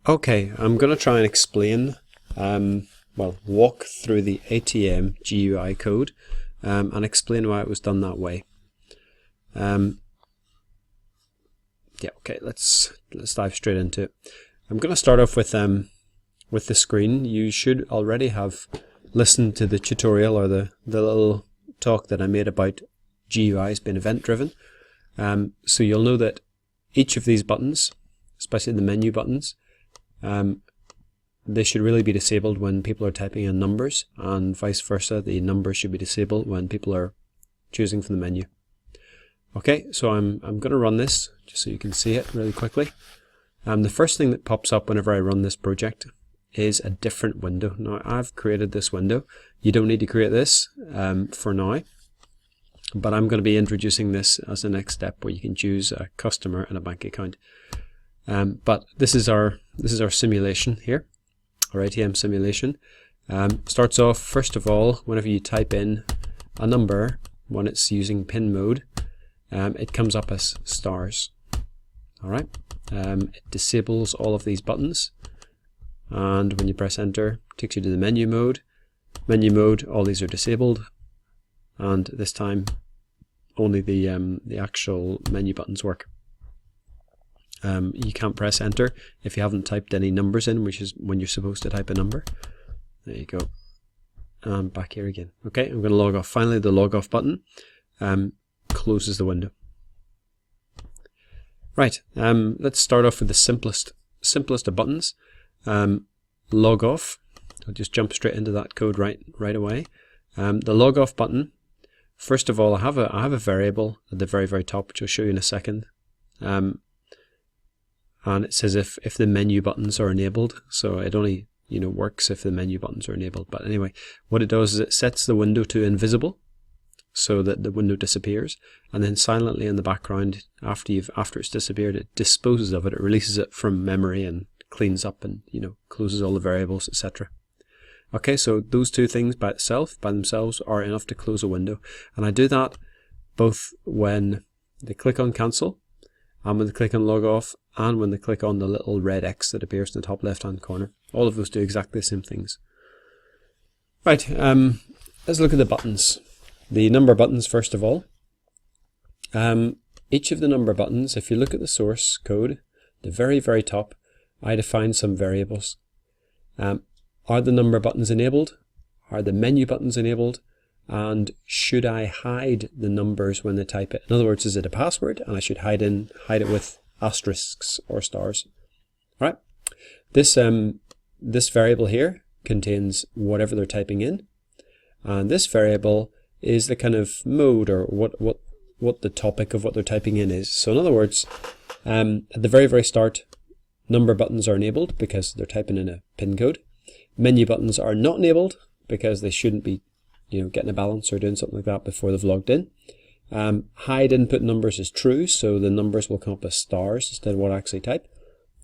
Okay, I'm going to try and explain, walk through the ATMGui code and explain why it was done that way. Okay, let's dive straight into it. I'm going to start off with the screen. You should already have listened to the tutorial or the little talk that I made about GUIs being event driven. So you'll know that each of these buttons, especially the menu buttons, they should really be disabled when people are typing in numbers, and vice versa, the numbers should be disabled when people are choosing from the menu. Okay, so I'm going to run this just so you can see it really quickly. The first thing that pops up whenever I run this project is a different window. Now I've created this window. You don't need to create this for now, but I'm going to be introducing this as the next step where you can choose a customer and a bank account. But this is our simulation here, our ATM simulation. Starts off, first of all, whenever you type in a number, when it's using pin mode, it comes up as stars. Alright, it disables all of these buttons, and when you press enter, it takes you to the menu mode. Menu mode, all these are disabled, and this time only the actual menu buttons work. You can't press enter if you haven't typed any numbers in, which is when you're supposed to type a number. There you go. And back here again. Okay, I'm going to log off. Finally, the log off button closes the window. Right, let's start off with the simplest of buttons. Log off. I'll just jump straight into that code right away. The log off button. First of all, I have a variable at the very top, which I'll show you in a second. And it says if the menu buttons are enabled, so it only works if the menu buttons are enabled. But anyway, what it does is it sets the window to invisible, so that the window disappears, and then silently in the background, after it's disappeared, it disposes of it. It releases it from memory and cleans up and closes all the variables, etc. Okay, so those two things by themselves are enough to close a window, and I do that both when they click on cancel, and when they click on log off, and when they click on the little red X that appears in the top left hand corner. All of those do exactly the same things. Right, let's look at the buttons. The number buttons first of all. Each of the number buttons, if you look at the source code, the very top, I define some variables. Are the number buttons enabled? Are the menu buttons enabled? And should I hide the numbers when they type it? In other words, is it a password and I should hide it with asterisks or stars? All right. This variable here contains whatever they're typing in, and this variable is the kind of mode or what the topic of what they're typing in is. So in other words, at the very start, number buttons are enabled because they're typing in a pin code. Menu buttons are not enabled because they shouldn't be getting a balance or doing something like that before they've logged in. Hide input numbers is true, so the numbers will come up as stars instead of what I actually type.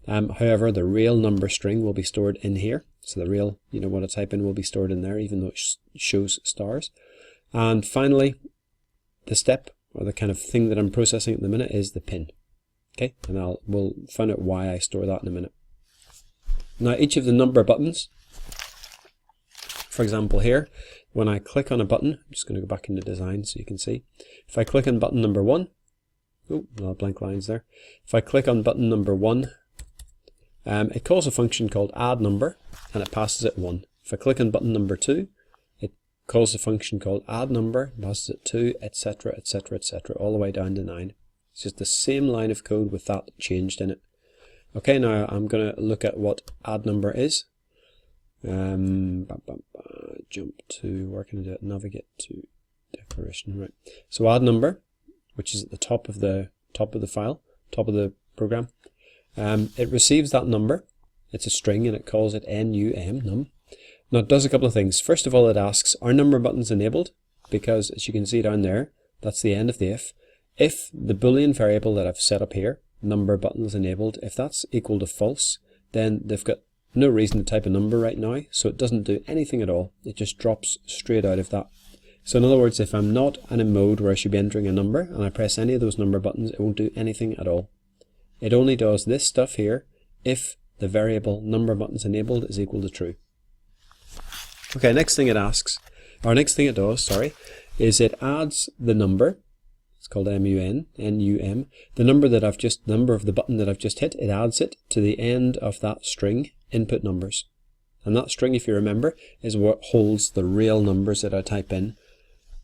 However, the real number string will be stored in here, so the real, what I type in will be stored in there, even though it shows stars. And finally, the step or the kind of thing that I'm processing at the minute is the pin. Okay, and we'll find out why I store that in a minute. Now, each of the number buttons, for example here, when I click on a button, I'm just going to go back into design so you can see. If I click on button number 1, oh, no blank lines there. If I click on button number 1, it calls a function called add number, and it passes it 1. If I click on button number 2, it calls a function called add number, passes it 2, etc, etc, etc, all the way down to 9. It's just the same line of code with that changed in it. Okay, now I'm going to look at what add number is. Jump to, where can I do it? Navigate to declaration, right. So add number, which is at the top of the file, top of the program. It receives that number. It's a string and it calls it num. Now it does a couple of things. First of all, it asks, are number buttons enabled? Because as you can see down there, that's the end of the if. If the Boolean variable that I've set up here, number buttons enabled, if that's equal to false, then they've got no reason to type a number right now, so it doesn't do anything at all. It just drops straight out of that. So in other words, if I'm not in a mode where I should be entering a number and I press any of those number buttons, it won't do anything at all. It only does this stuff here if the variable number buttons enabled is equal to true. Okay, next thing it does, is it adds the number. It's called MUN, NUM. The number of the button that I've just hit, it adds it to the end of that string input numbers. And that string, if you remember, is what holds the real numbers that I type in.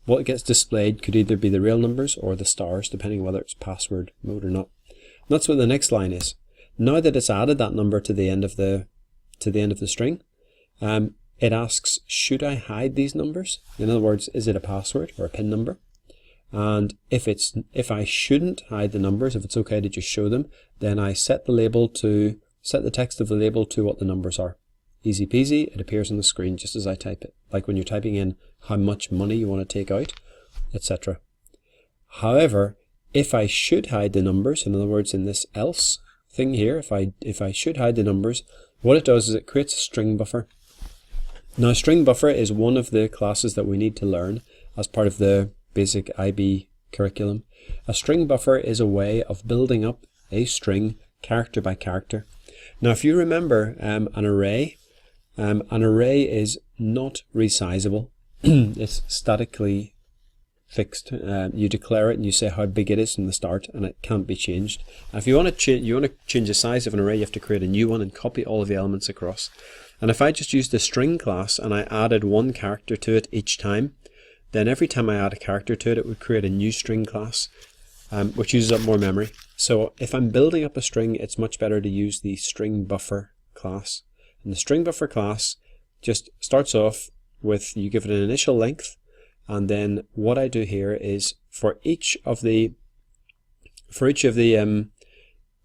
What gets displayed could either be the real numbers or the stars, depending whether it's password mode or not. And that's what the next line is. Now that it's added that number to the end of the string, it asks, should I hide these numbers? In other words, is it a password or a PIN number? And if I shouldn't hide the numbers, if it's okay to just show them, then I set the text of the label to what the numbers are. Easy peasy, it appears on the screen just as I type it, like when you're typing in how much money you want to take out, etc. However, if I should hide the numbers, in other words, in this else thing here, if I should hide the numbers, what it does is it creates a string buffer. Now, string buffer is one of the classes that we need to learn as part of the basic IB curriculum. A string buffer is a way of building up a string character by character. Now, if you remember an array is not resizable. It's statically fixed. You declare it and you say how big it is from the start, and it can't be changed. And if you want to change the size of an array, you have to create a new one and copy all of the elements across. And if I just used the string class and I added one character to it each time, then every time I add a character to it, it would create a new string class, which uses up more memory. So if I'm building up a string, it's much better to use the string buffer class. And the string buffer class just starts off with, you give it an initial length, and then what I do here is for each of the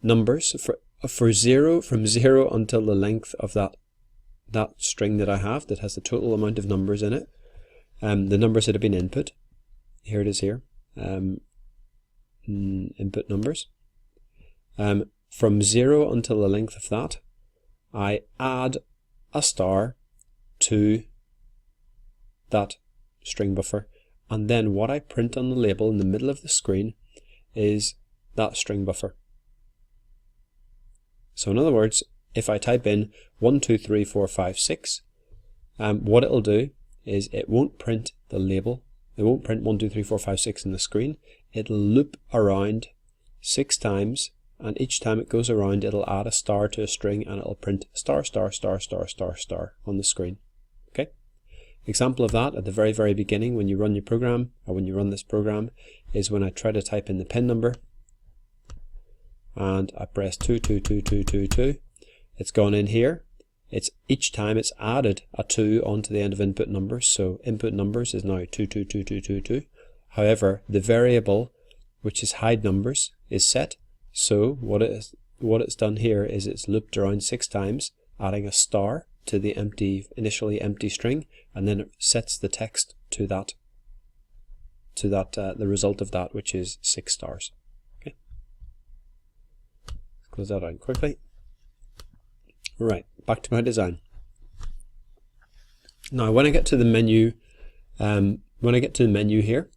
numbers, from zero until the length of that string that I have that has the total amount of numbers in it, the numbers that have been input, here it is here, input numbers, from 0 until the length of that, I add a star to that string buffer, and then what I print on the label in the middle of the screen is that string buffer. So in other words, if I type in 1, 2, 3, 4, 5, 6, what it'll do is it won't print the label. It won't print 1, 2, 3, 4, 5, 6 in the screen. It'll loop around 6 times, and each time it goes around, it'll add a star to a string, and it'll print star, star, star, star, star, star on the screen. Okay. Example of that at the very, very beginning when you run your program, or when you run this program, is when I try to type in the PIN number, and I press 2, 2, 2, 2, 2, 2. It's gone in here. It's each time it's added a 2 onto the end of input numbers, so input numbers is now 2, 2, 2, 2, 2, 2. However, the variable, which is hide numbers, is set. So what it's done here is it's looped around 6 times, adding a star to the initially empty string, and then it sets the text to that the result of that, which is 6 stars. Okay. Let's close that out quickly. Right, back to my design. Now, when I get to the menu, here,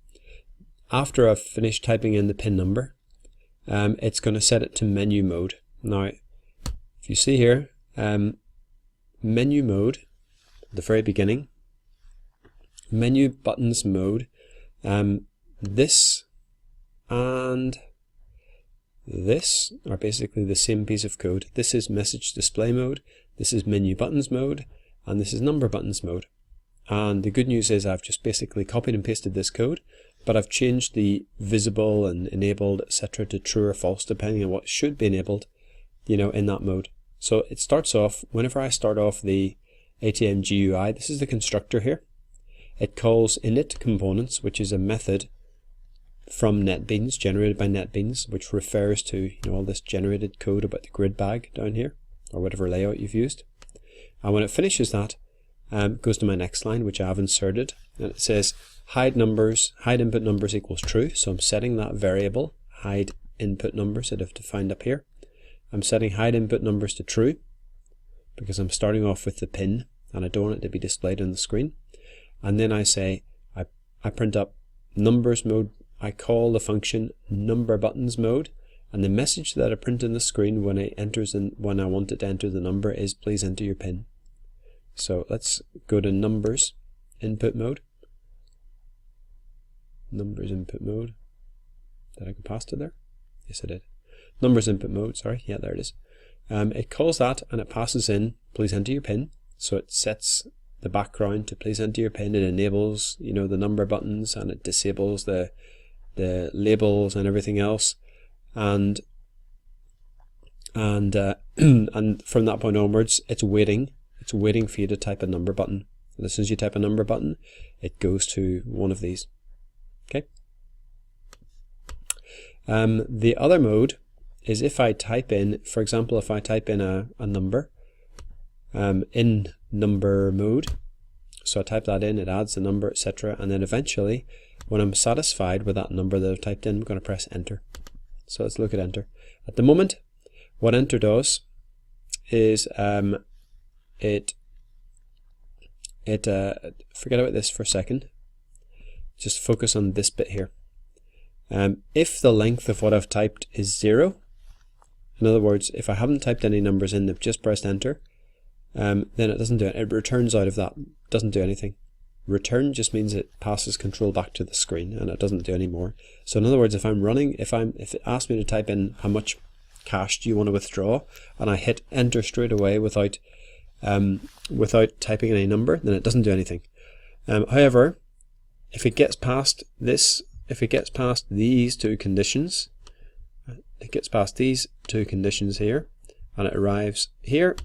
after I've finished typing in the PIN number, it's going to set it to menu mode. Now, if you see here, menu mode, at the very beginning, menu buttons mode, this and this are basically the same piece of code. This is message display mode, this is menu buttons mode, and this is number buttons mode. And the good news is I've just basically copied and pasted this code, but I've changed the visible and enabled, etc. to true or false, depending on what should be enabled, in that mode. So it starts off, whenever I start off the ATMGui, this is the constructor here. It calls init components, which is a method from NetBeans, generated by NetBeans, which refers to all this generated code about the grid bag down here, or whatever layout you've used. And when it finishes that, it goes to my next line, which I've inserted, and it says hide input numbers equals true. So I'm setting that variable, hide input numbers, that I've defined up here. I'm setting hide input numbers to true, because I'm starting off with the PIN, and I don't want it to be displayed on the screen. And then I say, I print up numbers mode. I call the function number buttons mode, And the message that I print on the screen when when I want it to enter the number is please enter your PIN. So let's go to numbers input mode. Numbers input mode. Did I go past it there? Yes, I did. Numbers input mode, sorry. Yeah, there it is. It calls that and it passes in please enter your PIN. So it sets the background to please enter your PIN. It enables, the number buttons, and it disables the labels and everything else. And from that point onwards, it's waiting for you to type a number button. And as soon as you type a number button, it goes to one of these. Okay. The other mode is if I type in, for example, if I type in a number in number mode. So I type that in, it adds the number, etc. And then eventually, when I'm satisfied with that number that I've typed in, I'm going to press enter. So let's look at enter. At the moment, what enter does is forget about this for a second. Just focus on this bit here. If the length of what I've typed is 0, in other words, if I haven't typed any numbers in, they've just pressed enter, then it doesn't do it. It returns out of that, doesn't do anything. Return just means it passes control back to the screen and it doesn't do any more. So in other words, if it asks me to type in how much cash do you want to withdraw, and I hit enter straight away without typing any number, then it doesn't do anything. However, if it gets past this, if it gets past these two conditions, here, and it arrives here,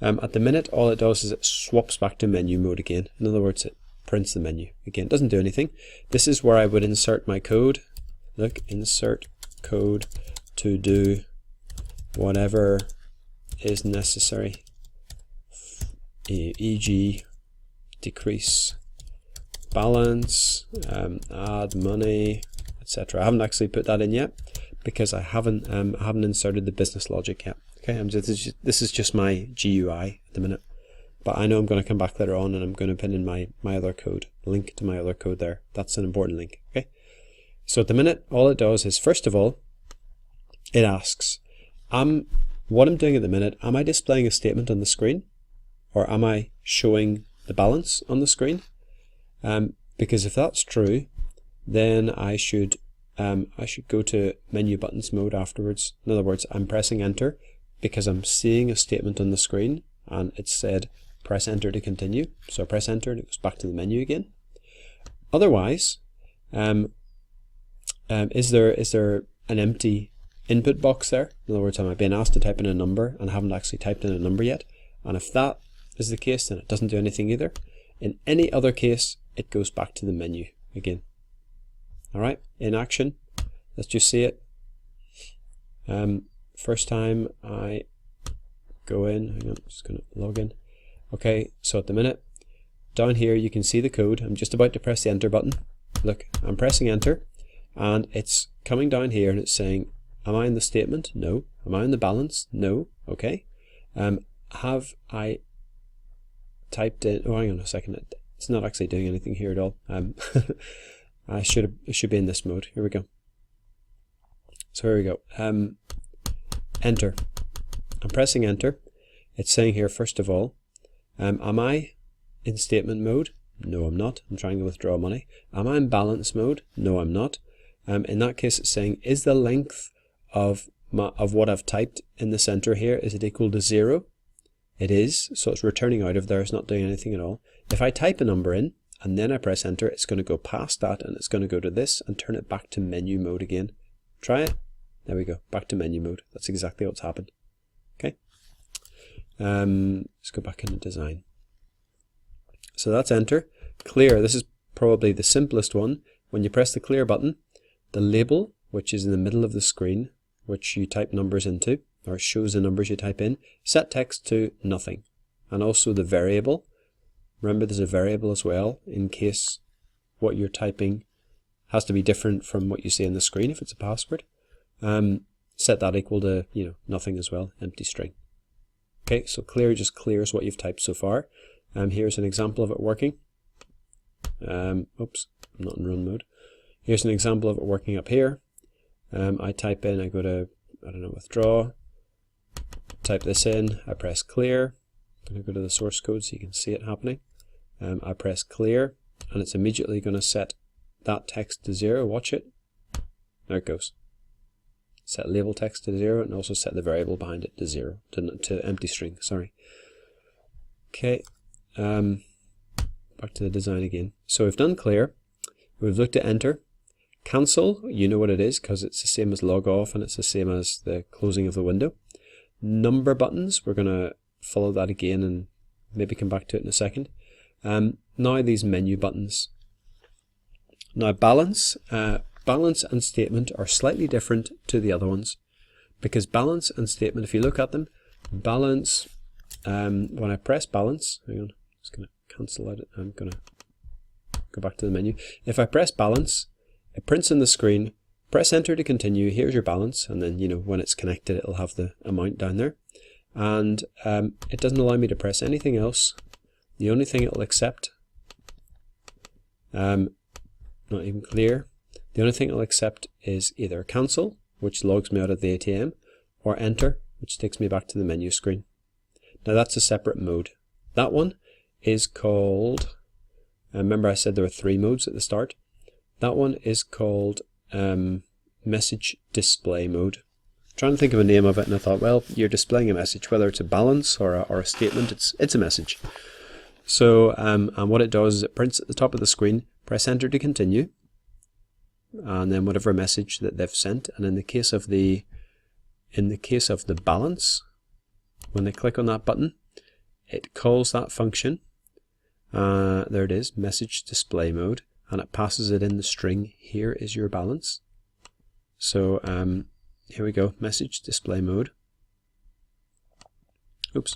at the minute, all it does is it swaps back to menu mode again. In other words, it prints the menu again. It doesn't do anything. This is where I would insert my code. Look, insert code to do whatever is necessary, e.g. decrease balance, add money, etc. I haven't actually put that in yet because I haven't inserted the business logic yet. Okay, this is just my GUI at the minute, but I know I'm going to come back later on and I'm going to pin in my other code, link to my other code there. That's an important link. Okay, so at the minute, all it does is, first of all, it asks, what I'm doing at the minute, am I displaying a statement on the screen, or am I showing the balance on the screen? Because if that's true, then I should go to menu buttons mode afterwards. In other words, I'm pressing enter because I'm seeing a statement on the screen and it said press enter to continue. So I press enter and it goes back to the menu again. Otherwise, is there an empty input box there? In other words, am I being asked to type in a number and I haven't actually typed in a number yet? And if that is the case, then it doesn't do anything either. In any other case, it goes back to the menu again. Alright, in action, let's just see it. First time I go in, hang on, I'm just going to log in. Okay, so at the minute, down here you can see the code. I'm just about to press the enter button. Look, I'm pressing enter and it's coming down here and it's saying, am I in the statement? No. Am I in the balance? No. Okay. Have I typed in, oh hang on a second, it's not actually doing anything here at all. It should be in this mode. Here we go. So here we go. Enter. I'm pressing enter. It's saying here, first of all, am I in statement mode? No, I'm not. I'm trying to withdraw money. Am I in balance mode? No, I'm not. In that case, it's saying, is the length of what I've typed in the center here, is it equal to 0? It is, so it's returning out of there. It's not doing anything at all. If I type a number in and then I press enter, it's going to go past that and it's going to go to this and turn it back to menu mode again. Try it. There we go, back to menu mode. That's exactly what's happened. Okay. Let's go back into design. So that's enter. Clear, this is probably the simplest one. When you press the clear button, the label, which is in the middle of the screen, which you type numbers into, or shows the numbers you type in, set text to nothing. And also the variable. Remember there's a variable as well in case what you're typing has to be different from what you see on the screen if it's a password. Set that equal to nothing as well, empty string. Okay, so clear just clears what you've typed so far. Here's an example of it working. Oops, I'm not in run mode. Here's an example of it working up here. I type in, I go to, I don't know, withdraw, type this in, I press clear. I'm going to go to the source code so you can see it happening. I press clear, and it's immediately going to set that text to 0. Watch it. There it goes. Set label text to 0, and also set the variable behind it to 0, to empty string, sorry. Okay, back to the design again. So we've done clear, we've looked at enter. Cancel, you know what it is because it's the same as log off and it's the same as the closing of the window. Number buttons, we're going to follow that again and maybe come back to it in a second. Now these menu buttons. Now balance and statement are slightly different to the other ones, because balance and statement, if you look at them, balance, when I press balance, hang on, I'm just going to cancel out, I'm going to go back to the menu. If I press balance, it prints on the screen, press enter to continue, here's your balance, and then, you know, when it's connected it'll have the amount down there. And it doesn't allow me to press anything else. The only thing it'll accept, not even clear, the only thing it'll accept is either cancel, which logs me out of the ATM, or enter, which takes me back to the menu screen. Now that's a separate mode. That one is called, remember I said there were 3 modes at the start. That one is called message display mode. I'm trying to think of a name of it, and I thought, well, you're displaying a message, whether it's a balance or a statement, it's a message. So and what it does is it prints at the top of the screen, press enter to continue, and then whatever message that they've sent. And in the case of the balance, when they click on that button, it calls that function. There it is, message display mode, and it passes it in the string, here is your balance. So here we go, message display mode. Oops.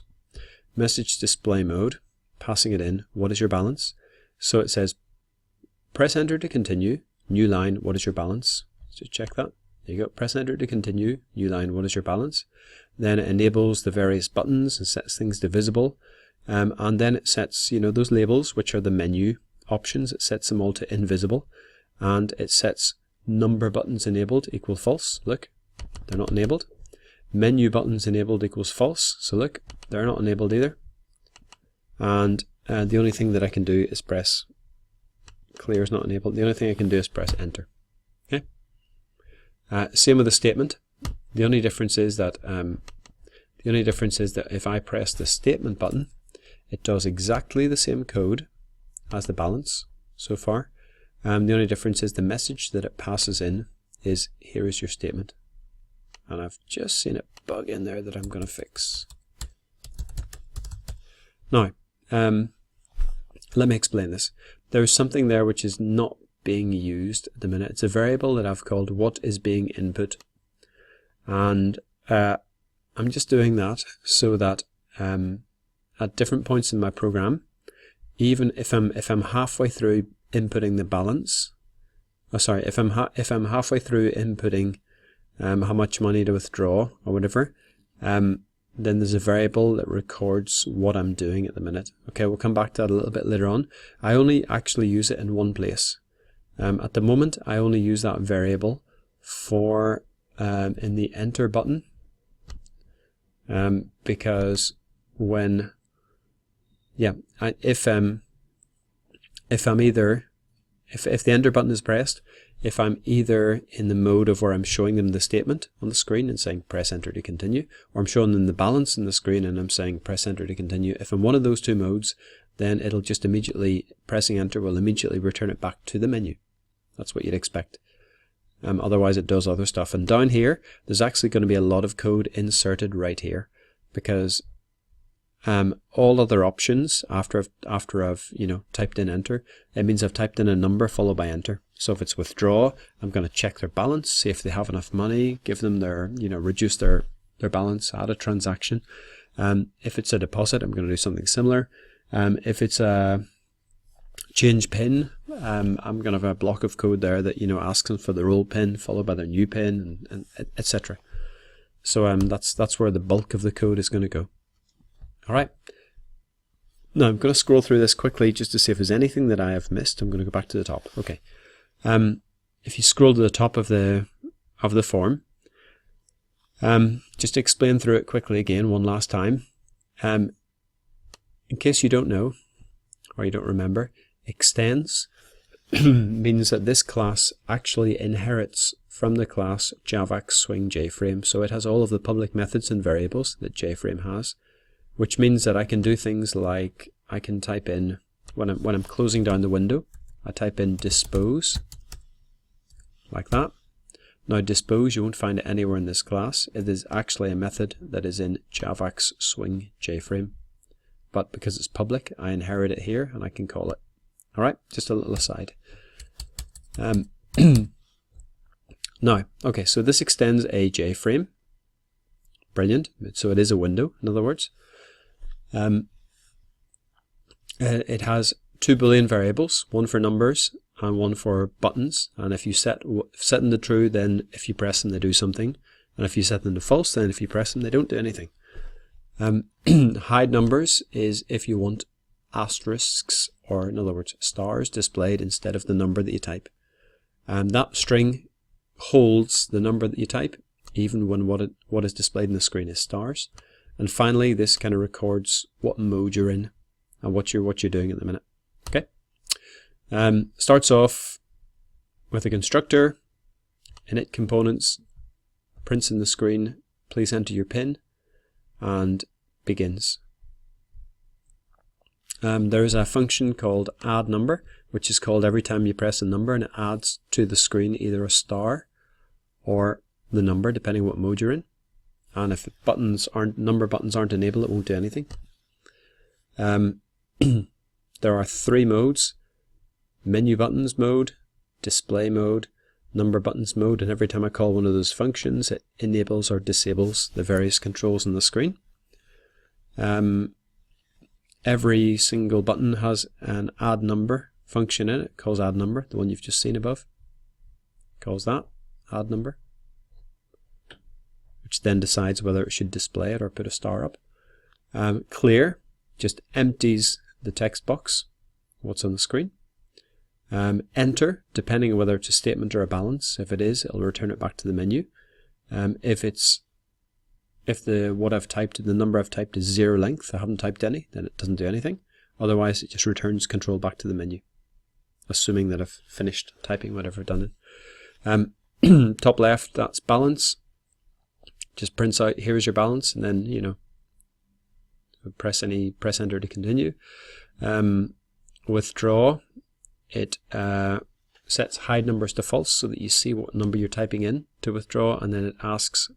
Message display mode, passing it in, what is your balance? So it says, press enter to continue, new line, what is your balance? So check that. There you go, press enter to continue, new line, what is your balance? Then it enables the various buttons and sets things to visible. And then it sets, you know, those labels, which are the menu options, it sets them all to invisible. And it sets number buttons enabled equal false. Look, they're not enabled. Menu buttons enabled equals false. So look, they're not enabled either. And the only thing that I can do is press clear is not enabled. The only thing I can do is press enter. Okay. Same with the statement. The only difference is that if I press the statement button, it does exactly the same code as the balance so far. The only difference is the message that it passes in is, here is your statement. And I've just seen a bug in there that I'm going to fix. Now, let me explain this. There's something there which is not being used at the minute. It's a variable that I've called what is being input. And I'm just doing that so that at different points in my program, even if I'm halfway through inputting the balance, if I'm halfway through inputting how much money to withdraw or whatever, then there's a variable that records what I'm doing at the minute. Okay, we'll come back to that a little bit later on. I only actually use it in one place. At the moment, I only use that variable for in the enter button, because when, if the enter button is pressed, if I'm either in the mode of where I'm showing them the statement on the screen and saying press enter to continue, or I'm showing them the balance on the screen and I'm saying press enter to continue, if I'm one of those two modes, then it'll just immediately, pressing enter will immediately return it back to the menu. That's what you'd expect. Otherwise it does other stuff. And down here, there's actually going to be a lot of code inserted right here, because all other options after I've typed in enter, it means I've typed in a number followed by enter. So if it's withdraw, I'm going to check their balance, see if they have enough money, give them their, reduce their balance, add a transaction. If it's a deposit, I'm going to do something similar. If it's a change PIN, I'm going to have a block of code there that asks them for their old PIN followed by their new PIN, and etc. So that's where the bulk of the code is going to go. All right. Now I'm going to scroll through this quickly just to see if there's anything that I have missed. I'm going to go back to the top. Okay. If you scroll to the top of the of the form. Just to explain through it quickly again one last time. In case you don't know, or you don't remember, extends means that this class actually inherits from the class javax swing jframe. So it has all of the public methods and variables that jframe has, which means that I can do things like I can type in, when I'm closing down the window, I type in dispose, like that. Now dispose, you won't find it anywhere in this class. It is actually a method that is in javax swing jframe. But because it's public, I inherit it here and I can call it. Alright, just a little aside. Now, okay, so this extends a JFrame. Brilliant. So it is a window, in other words. It has two Boolean variables, one for numbers and one for buttons. And if you set them to true, then if you press them, they do something. And if you set them to false, then if you press them, they don't do anything. Hide numbers is if you want asterisks, or in other words stars, displayed instead of the number that you type. That string holds the number that you type even when what is displayed on the screen is stars. And finally, this kind of records what mode you're in and what you're doing at the minute. Okay. Starts off with a constructor, init components, prints in the screen, please enter your PIN, and begins. There is a function called add number, which is called every time you press a number, and it adds to the screen either a star or the number, depending what mode you're in. And if number buttons aren't enabled, it won't do anything. There are three modes: menu buttons mode, display mode, number buttons mode, and every time I call one of those functions, it enables or disables the various controls on the screen. Every single button has an add number function in it, calls add number, the one you've just seen above, calls that add number, which then decides whether it should display it or put a star up. Clear just empties the text box, what's on the screen. Enter, depending on whether it's a statement or a balance. If it is, it'll return it back to the menu. If the number I've typed is zero length, I haven't typed any, then it doesn't do anything. Otherwise, it just returns control back to the menu, assuming that I've finished typing whatever I've done in. Top left, that's balance. Just prints out, here's your balance, and then, press enter to continue. Withdraw, it sets hide numbers to false so that you see what number you're typing in to withdraw, and then it asks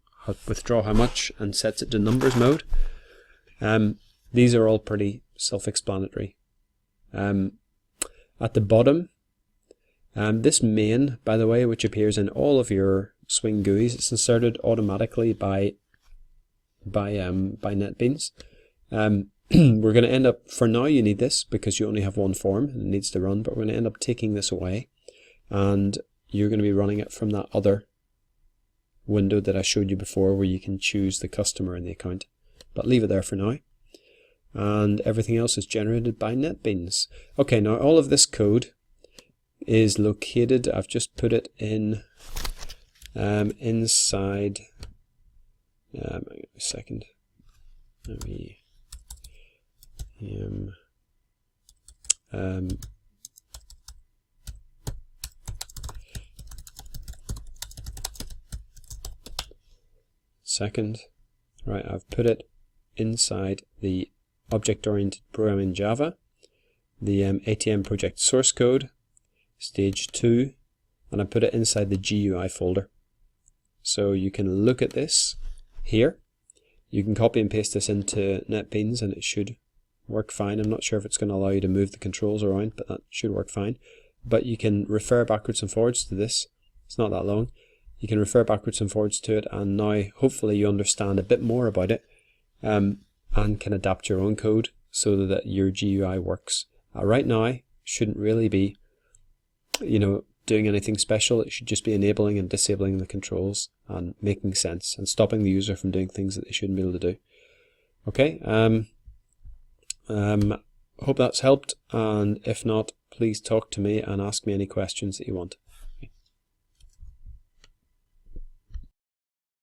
withdraw how much and sets it to numbers mode. These are all pretty self-explanatory. At the bottom, this main, by the way, which appears in all of your Swing GUIs, it's inserted automatically by NetBeans. We're going to end up, for now you need this because you only have one form and it needs to run, but we're going to end up taking this away and you're going to be running it from that other window that I showed you before where you can choose the customer and the account. But leave it there for now. And everything else is generated by NetBeans. Okay, now all of this code is located, I've just put it in inside, a second, let me, second, right, I've put it inside the object-oriented programming Java, the ATM project source code, stage 2, and I put it inside the GUI folder. So you can look at this here. You can copy and paste this into NetBeans and it should work fine. I'm not sure if it's going to allow you to move the controls around, but that should work fine. But you can refer backwards and forwards to this. It's not that long. You can refer backwards and forwards to it, and now hopefully you understand a bit more about it and can adapt your own code so that your GUI works. Right now, shouldn't really be, doing anything special. It should just be enabling and disabling the controls and making sense and stopping the user from doing things that they shouldn't be able to do. Okay, hope that's helped, and if not, please talk to me and ask me any questions that you want.